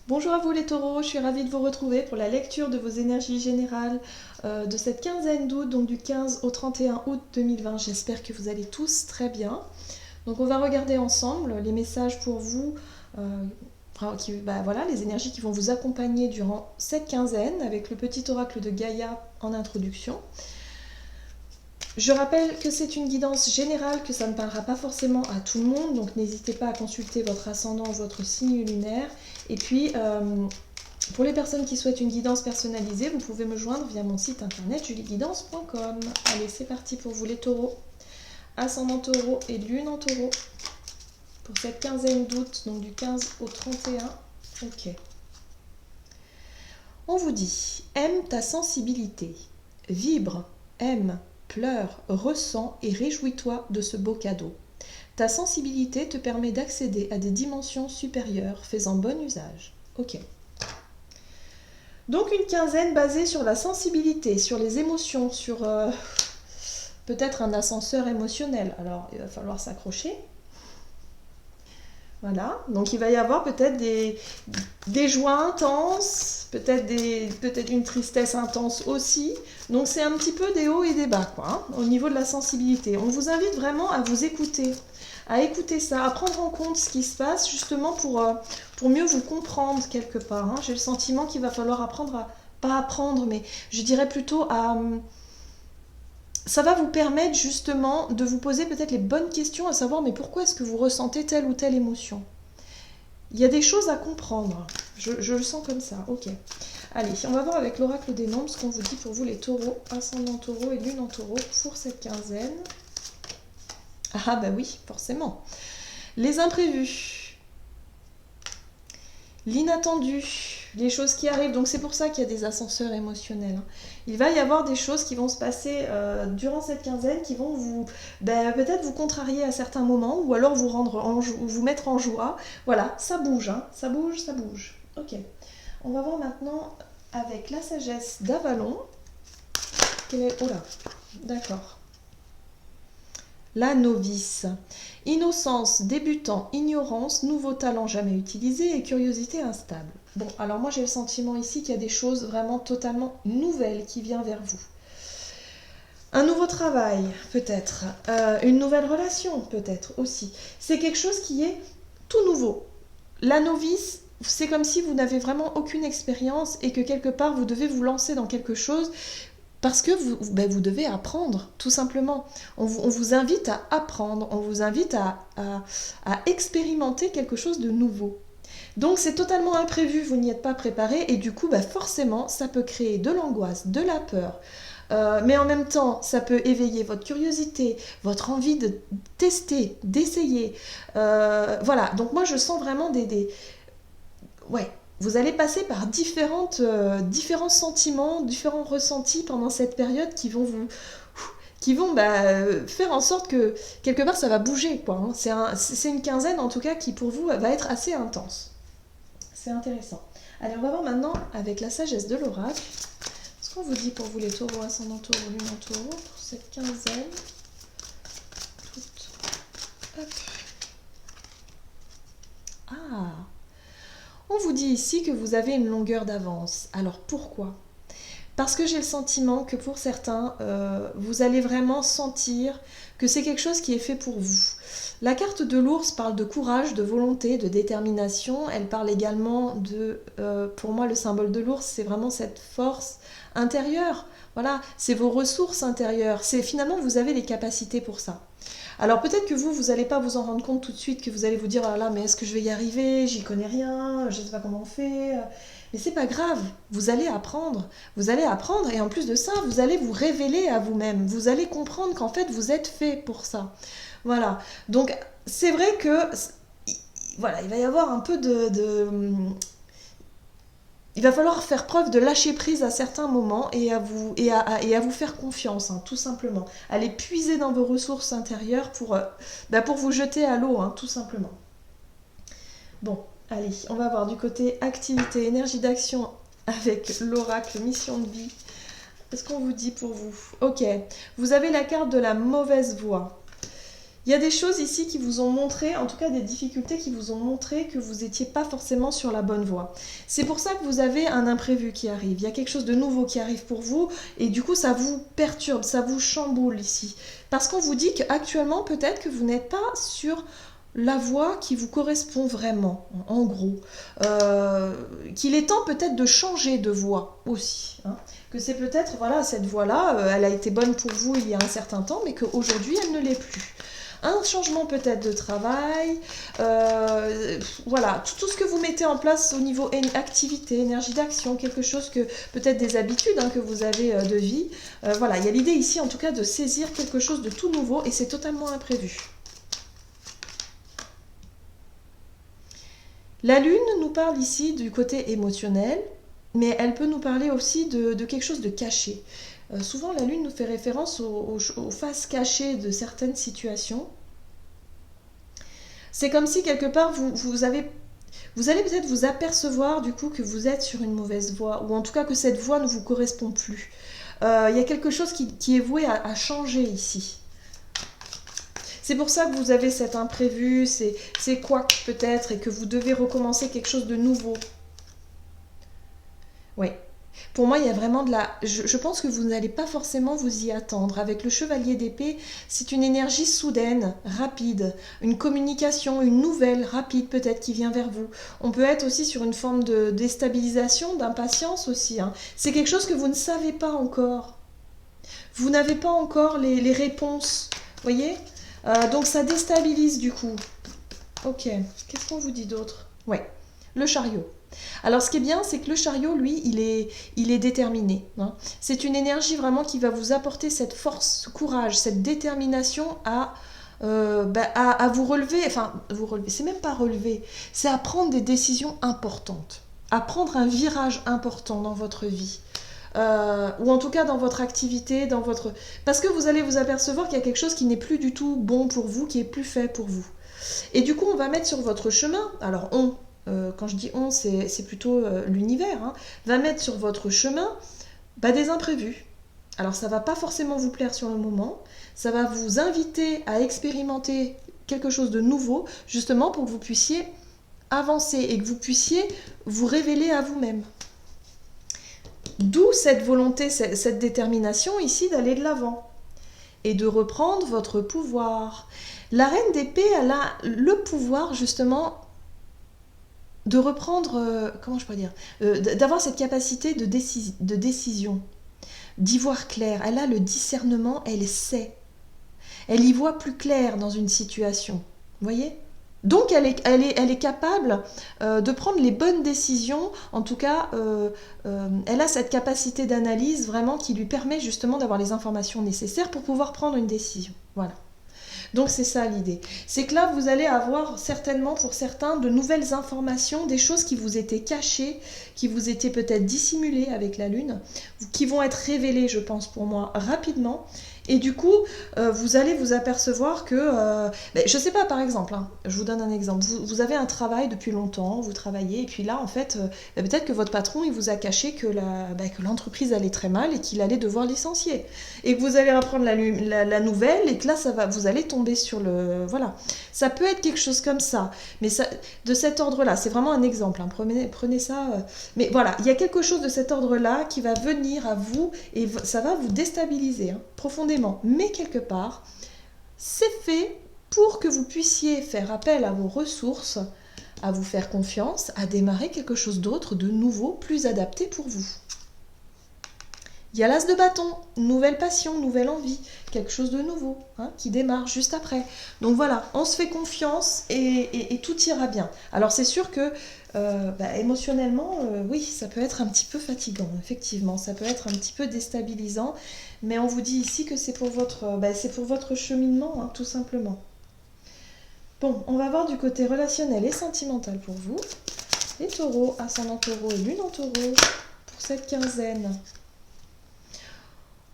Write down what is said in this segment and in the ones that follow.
Bonjour à vous les taureaux, je suis ravie de vous retrouver pour la lecture de vos énergies générales de cette quinzaine d'août, donc du 15 au 31 août 2020. J'espère que vous allez tous très bien. Donc on va regarder ensemble les messages pour vous, voilà, les énergies qui vont vous accompagner durant cette quinzaine avec le petit oracle de Gaïa en introduction. Je rappelle que c'est une guidance générale, que ça ne parlera pas forcément à tout le monde, donc n'hésitez pas à consulter votre ascendant ou votre signe lunaire. Et puis, pour les personnes qui souhaitent une guidance personnalisée, vous pouvez me joindre via mon site internet julieguidance.com. Allez, c'est parti pour vous les taureaux. Ascendant taureau et lune en taureau. Pour cette quinzaine d'août, donc du 15 au 31. Ok. On vous dit, aime ta sensibilité. Vibre, aime, pleure, ressens et réjouis-toi de ce beau cadeau. Ta sensibilité te permet d'accéder à des dimensions supérieures, fais-en bon usage. Ok. Donc une quinzaine basée sur la sensibilité, sur les émotions, sur peut-être un ascenseur émotionnel. Alors il va falloir s'accrocher. Voilà, donc il va y avoir peut-être des joies intenses, peut-être une tristesse intense aussi. Donc c'est un petit peu des hauts et des bas, quoi, hein, au niveau de la sensibilité. On vous invite vraiment à vous écouter, à écouter ça, à prendre en compte ce qui se passe, justement pour mieux vous comprendre quelque part, hein. J'ai le sentiment qu'il va falloir apprendre à, pas apprendre, mais je dirais plutôt à... Ça va vous permettre justement de vous poser peut-être les bonnes questions, à savoir mais pourquoi est-ce que vous ressentez telle ou telle émotion. Il y a des choses à comprendre, je le sens comme ça, ok. Allez, on va voir avec l'oracle des nombres ce qu'on vous dit pour vous les taureaux, ascendant taureau et lune en taureau pour cette quinzaine. Ah bah oui, forcément. Les imprévus, l'inattendu, les choses qui arrivent. Donc c'est pour ça qu'il y a des ascenseurs émotionnels. Il va y avoir des choses qui vont se passer durant cette quinzaine qui vont vous peut-être vous contrarier à certains moments ou alors vous rendre vous mettre en joie. Voilà, ça bouge, hein, ça bouge, ça bouge. Ok. On va voir maintenant avec la sagesse d'Avalon. Oh là, d'accord. La novice. Innocence, débutant, ignorance, nouveau talent jamais utilisé et curiosité instable. Bon, alors moi j'ai le sentiment ici qu'il y a des choses vraiment totalement nouvelles qui viennent vers vous. Un nouveau travail, peut-être. Une nouvelle relation, peut-être aussi. C'est quelque chose qui est tout nouveau. La novice, c'est comme si vous n'avez vraiment aucune expérience et que quelque part vous devez vous lancer dans quelque chose parce que vous devez apprendre, tout simplement. On vous invite à apprendre, on vous invite à expérimenter quelque chose de nouveau. Donc c'est totalement imprévu, vous n'y êtes pas préparé et du coup forcément ça peut créer de l'angoisse, de la peur. Mais en même temps, ça peut éveiller votre curiosité, votre envie de tester, d'essayer. Voilà, donc moi je sens vraiment ouais, vous allez passer par différents sentiments, différents ressentis pendant cette période qui vont faire en sorte que quelque part ça va bouger, quoi, hein. C'est une quinzaine en tout cas qui pour vous va être assez intense. C'est intéressant. Allez, on va voir maintenant avec la sagesse de l'oracle ce qu'on vous dit pour vous les taureaux, ascendant taureau, lune en taureau pour cette quinzaine. Hop. Ah, on vous dit ici que vous avez une longueur d'avance. Alors pourquoi ? Parce que j'ai le sentiment que pour certains, vous allez vraiment sentir que c'est quelque chose qui est fait pour vous. La carte de l'ours parle de courage, de volonté, de détermination. Elle parle également de, pour moi le symbole de l'ours, c'est vraiment cette force intérieure. Voilà, c'est vos ressources intérieures. C'est finalement vous avez les capacités pour ça. Alors peut-être que vous n'allez pas vous en rendre compte tout de suite, que vous allez vous dire ah là mais est-ce que je vais y arriver, j'y connais rien, je ne sais pas comment on fait. Mais c'est pas grave, vous allez apprendre et en plus de ça, vous allez vous révéler à vous-même, vous allez comprendre qu'en fait vous êtes fait pour ça. Voilà, donc c'est vrai que voilà, il va y avoir un peu il va falloir faire preuve de lâcher prise à certains moments et à vous faire confiance, hein, tout simplement. Allez puiser dans vos ressources intérieures pour vous jeter à l'eau, hein, tout simplement. Bon, allez, on va voir du côté activité, énergie d'action avec l'oracle mission de vie. Qu'est-ce qu'on vous dit pour vous ? Ok, vous avez la carte de la mauvaise voie. Il y a des choses ici qui vous ont montré, en tout cas des difficultés qui vous ont montré que vous n'étiez pas forcément sur la bonne voie. C'est pour ça que vous avez un imprévu qui arrive. Il y a quelque chose de nouveau qui arrive pour vous et du coup ça vous perturbe, ça vous chamboule ici. Parce qu'on vous dit qu'actuellement peut-être que vous n'êtes pas sur la voie qui vous correspond vraiment, en gros. Qu'il est temps peut-être de changer de voie aussi. Hein. Que c'est peut-être, voilà, cette voie-là, elle a été bonne pour vous il y a un certain temps, mais qu'aujourd'hui elle ne l'est plus. Un changement peut-être de travail, voilà, tout ce que vous mettez en place au niveau activité, énergie d'action, quelque chose que, peut-être des habitudes hein, que vous avez de vie. Voilà, il y a l'idée ici en tout cas de saisir quelque chose de tout nouveau et c'est totalement imprévu. La lune nous parle ici du côté émotionnel, mais elle peut nous parler aussi de quelque chose de caché. Souvent, la lune nous fait référence aux faces cachées de certaines situations. C'est comme si quelque part, vous allez peut-être vous apercevoir du coup que vous êtes sur une mauvaise voie, ou en tout cas que cette voie ne vous correspond plus. Il y a quelque chose qui est voué à changer ici. C'est pour ça que vous avez cet imprévu, c'est quoi peut-être, et que vous devez recommencer quelque chose de nouveau. Oui. Pour moi, il y a vraiment de la... Je pense que vous n'allez pas forcément vous y attendre. Avec le chevalier d'épée, c'est une énergie soudaine, rapide, une communication, une nouvelle rapide peut-être qui vient vers vous. On peut être aussi sur une forme de déstabilisation, d'impatience aussi. Hein. C'est quelque chose que vous ne savez pas encore. Vous n'avez pas encore les réponses. Vous voyez donc ça déstabilise du coup. Ok, qu'est-ce qu'on vous dit d'autre? Ouais, le chariot. Alors ce qui est bien, c'est que le chariot, lui, il est déterminé. Hein. C'est une énergie vraiment qui va vous apporter cette force, ce courage, cette détermination à vous relever. Enfin, vous relever, c'est même pas relever, c'est à prendre des décisions importantes, à prendre un virage important dans votre vie. Ou en tout cas dans votre activité, parce que vous allez vous apercevoir qu'il y a quelque chose qui n'est plus du tout bon pour vous, qui est plus fait pour vous. Et du coup, on va mettre sur votre chemin, alors quand je dis on, c'est plutôt l'univers, hein, va mettre sur votre chemin des imprévus. Alors ça va pas forcément vous plaire sur le moment, ça va vous inviter à expérimenter quelque chose de nouveau, justement pour que vous puissiez avancer et que vous puissiez vous révéler à vous-même. D'où cette volonté, cette détermination ici d'aller de l'avant et de reprendre votre pouvoir. La reine d'épée, elle a le pouvoir justement de reprendre, comment je pourrais dire, d'avoir cette capacité de décision, d'y voir clair. Elle a le discernement, elle sait. Elle y voit plus clair dans une situation. Vous voyez ? Donc elle est capable de prendre les bonnes décisions, en tout cas elle a cette capacité d'analyse vraiment qui lui permet justement d'avoir les informations nécessaires pour pouvoir prendre une décision. Voilà. Donc c'est ça l'idée. C'est que là vous allez avoir certainement pour certains de nouvelles informations, des choses qui vous étaient cachées, qui vous étaient peut-être dissimulées avec la lune, qui vont être révélées je pense pour moi rapidement. Et du coup, vous allez vous apercevoir que, je ne sais pas, par exemple, hein, je vous donne un exemple, vous avez un travail depuis longtemps, vous travaillez, et puis là, en fait, peut-être que votre patron, il vous a caché que l'entreprise allait très mal et qu'il allait devoir licencier. Et que vous allez apprendre la nouvelle, et que là, vous allez tomber sur le... Voilà. Ça peut être quelque chose comme ça, mais ça, de cet ordre-là, c'est vraiment un exemple, hein, prenez ça... Mais voilà, il y a quelque chose de cet ordre-là qui va venir à vous, et ça va vous déstabiliser, hein, profondément. Mais quelque part, c'est fait pour que vous puissiez faire appel à vos ressources, à vous faire confiance, à démarrer quelque chose d'autre, de nouveau, plus adapté pour vous. Il y a l'as de bâton, nouvelle passion, nouvelle envie, quelque chose de nouveau hein, qui démarre juste après. Donc voilà, on se fait confiance et tout ira bien. Alors c'est sûr que émotionnellement, oui, ça peut être un petit peu fatigant, effectivement, ça peut être un petit peu déstabilisant, mais on vous dit ici que c'est pour votre cheminement, hein, tout simplement. Bon, on va voir du côté relationnel et sentimental pour vous. Les taureaux, ascendant taureau et lune en taureau, pour cette quinzaine.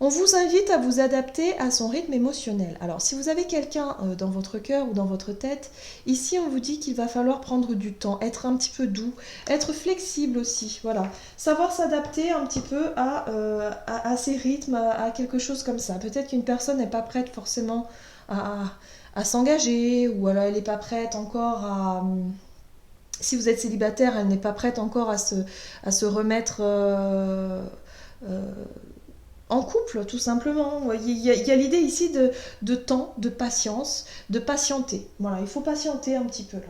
On vous invite à vous adapter à son rythme émotionnel. Alors, si vous avez quelqu'un dans votre cœur ou dans votre tête, ici, on vous dit qu'il va falloir prendre du temps, être un petit peu doux, être flexible aussi, voilà. Savoir s'adapter un petit peu à ses rythmes, à quelque chose comme ça. Peut-être qu'une personne n'est pas prête forcément à s'engager, ou alors elle n'est pas prête encore à... Si vous êtes célibataire, elle n'est pas prête encore à se remettre euh, en couple, tout simplement. Il y a l'idée ici de temps, de patience, de patienter. Voilà, il faut patienter un petit peu là.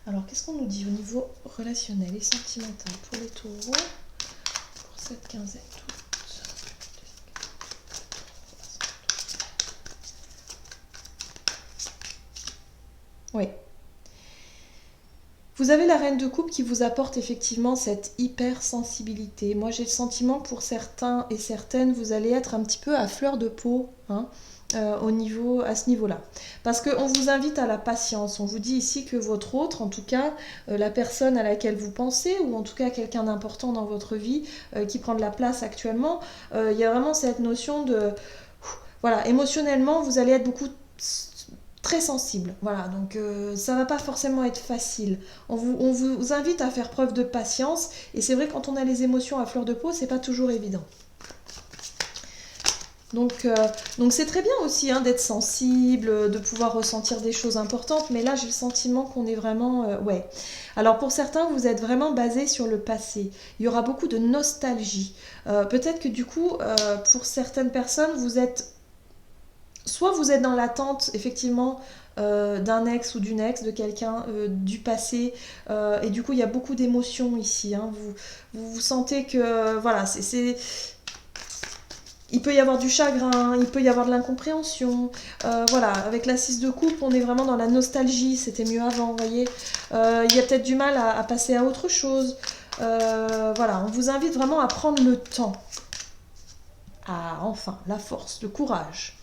Alors, qu'est-ce qu'on nous dit au niveau relationnel et sentimental pour les taureaux pour cette quinzaine d'août? Oui. Vous avez la reine de coupe qui vous apporte effectivement cette hypersensibilité. Moi, j'ai le sentiment pour certains et certaines, vous allez être un petit peu à fleur de peau, hein, à ce niveau-là. Parce qu'on vous invite à la patience. On vous dit ici que votre autre, en tout cas, la personne à laquelle vous pensez, ou en tout cas quelqu'un d'important dans votre vie, qui prend de la place actuellement, il y a vraiment cette notion de... Voilà, émotionnellement, vous allez être beaucoup très sensible. Voilà, donc ça va pas forcément être facile. On vous invite à faire preuve de patience, et c'est vrai, quand on a les émotions à fleur de peau, c'est pas toujours évident. Donc c'est très bien aussi, hein, d'être sensible, de pouvoir ressentir des choses importantes, mais là j'ai le sentiment qu'on est vraiment... ouais. Alors pour certains, vous êtes vraiment basé sur le passé. Il y aura beaucoup de nostalgie. Peut-être que du coup, pour certaines personnes, soit vous êtes dans l'attente, effectivement, d'un ex ou d'une ex, de quelqu'un du passé, et du coup il y a beaucoup d'émotions ici, hein. Vous sentez que, voilà, il peut y avoir du chagrin, il peut y avoir de l'incompréhension. Voilà, avec la 6 de coupe, on est vraiment dans la nostalgie, c'était mieux avant, vous voyez. Il y a peut-être du mal à passer à autre chose. Voilà, on vous invite vraiment à prendre le temps. Ah, enfin, la force, le courage,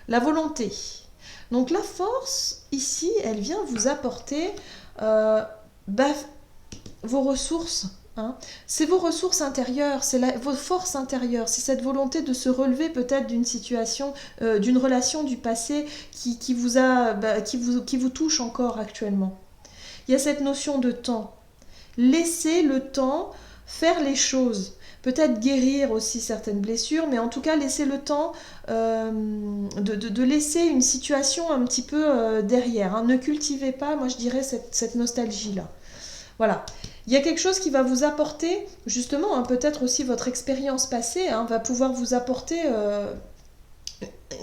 la volonté. Donc la force, ici, elle vient vous apporter bah, vos ressources. Hein. C'est vos ressources intérieures, c'est vos forces intérieures, c'est cette volonté de se relever peut-être d'une situation, d'une relation du passé qui vous touche encore actuellement. Il y a cette notion de temps. Laissez le temps faire les choses. Peut-être guérir aussi certaines blessures, mais en tout cas laisser le temps de laisser une situation un petit peu derrière. Hein. Ne cultivez pas, moi je dirais, cette nostalgie-là. Voilà. Il y a quelque chose qui va vous apporter, justement, hein, peut-être aussi votre expérience passée, hein, va pouvoir vous apporter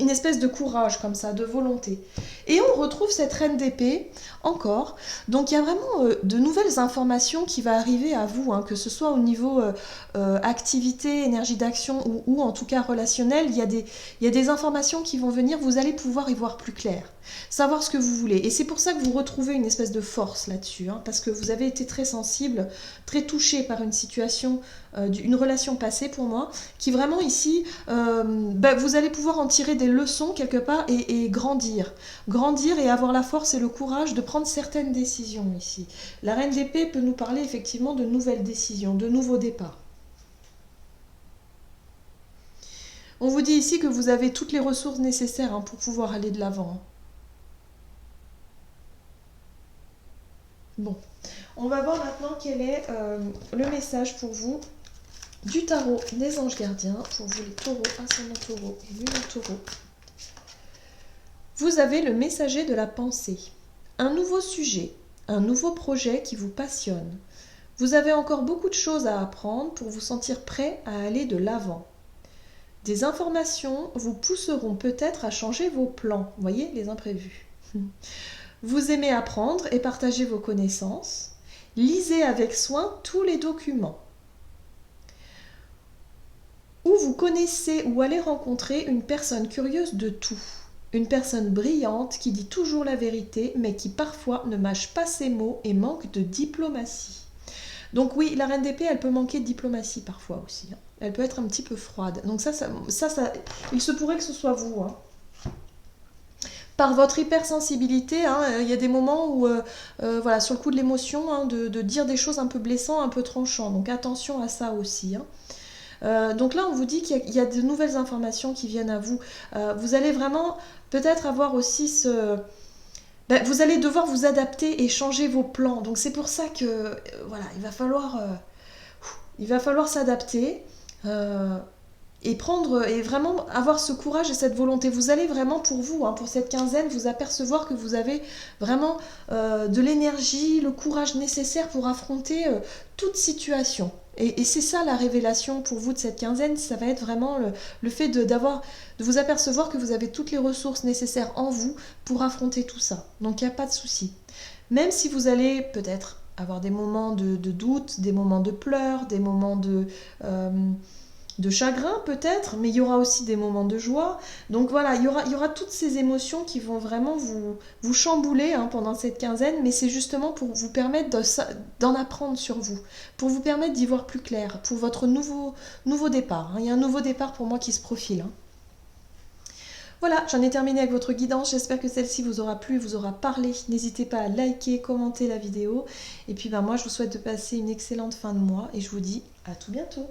une espèce de courage comme ça, de volonté. Et on retrouve cette reine d'épée encore. Donc il y a vraiment de nouvelles informations qui vont arriver à vous, hein, que ce soit au niveau activité, énergie d'action ou en tout cas relationnel. Il y a des informations qui vont venir, vous allez pouvoir y voir plus clair, savoir ce que vous voulez. Et c'est pour ça que vous retrouvez une espèce de force là-dessus, hein, parce que vous avez été très sensible, très touché par une situation, une relation passée pour moi, qui vraiment ici, vous allez pouvoir en tirer des leçons quelque part et grandir. Grandir et avoir la force et le courage de prendre certaines décisions ici. La reine d'épée peut nous parler effectivement de nouvelles décisions, de nouveaux départs. On vous dit ici que vous avez toutes les ressources nécessaires, hein, pour pouvoir aller de l'avant. Bon, on va voir maintenant quel est le message pour vous du tarot des anges gardiens, pour vous les taureaux, ascendant taureau et lune taureau. Vous avez le messager de la pensée. Un nouveau sujet, un nouveau projet qui vous passionne. Vous avez encore beaucoup de choses à apprendre pour vous sentir prêt à aller de l'avant. Des informations vous pousseront peut-être à changer vos plans. Vous voyez, les imprévus. Vous aimez apprendre et partager vos connaissances. Lisez avec soin tous les documents. Ou vous connaissez ou allez rencontrer une personne curieuse de tout. Une personne brillante qui dit toujours la vérité, mais qui parfois ne mâche pas ses mots et manque de diplomatie. Donc oui, la reine d'épée, elle peut manquer de diplomatie parfois aussi. Hein. Elle peut être un petit peu froide. Donc ça il se pourrait que ce soit vous. Hein. Par votre hypersensibilité, hein, il y a des moments où, voilà, sur le coup de l'émotion, hein, de dire des choses un peu blessantes, un peu tranchantes. Donc attention à ça aussi. Hein. Donc là, on vous dit qu'il y a de nouvelles informations qui viennent à vous. Vous allez vraiment peut-être avoir aussi vous allez devoir vous adapter et changer vos plans. Donc c'est pour ça que voilà, il va falloir s'adapter. et vraiment avoir ce courage et cette volonté. Vous allez vraiment pour vous, pour cette quinzaine, vous apercevoir que vous avez vraiment de l'énergie, le courage nécessaire pour affronter toute situation. Et c'est ça la révélation pour vous de cette quinzaine, ça va être vraiment le fait de vous apercevoir que vous avez toutes les ressources nécessaires en vous pour affronter tout ça. Donc il n'y a pas de souci. Même si vous allez peut-être avoir des moments de doute, des moments de pleurs, des moments de chagrin peut-être, mais il y aura aussi des moments de joie. Donc voilà, il y aura toutes ces émotions qui vont vraiment vous chambouler pendant cette quinzaine, mais c'est justement pour vous permettre d'en apprendre sur vous, pour vous permettre d'y voir plus clair, pour votre nouveau départ. Il y a un nouveau départ pour moi qui se profile. Voilà, j'en ai terminé avec votre guidance. J'espère que celle-ci vous aura plu, vous aura parlé. N'hésitez pas à liker, commenter la vidéo. Et puis moi, je vous souhaite de passer une excellente fin de mois et je vous dis à tout bientôt.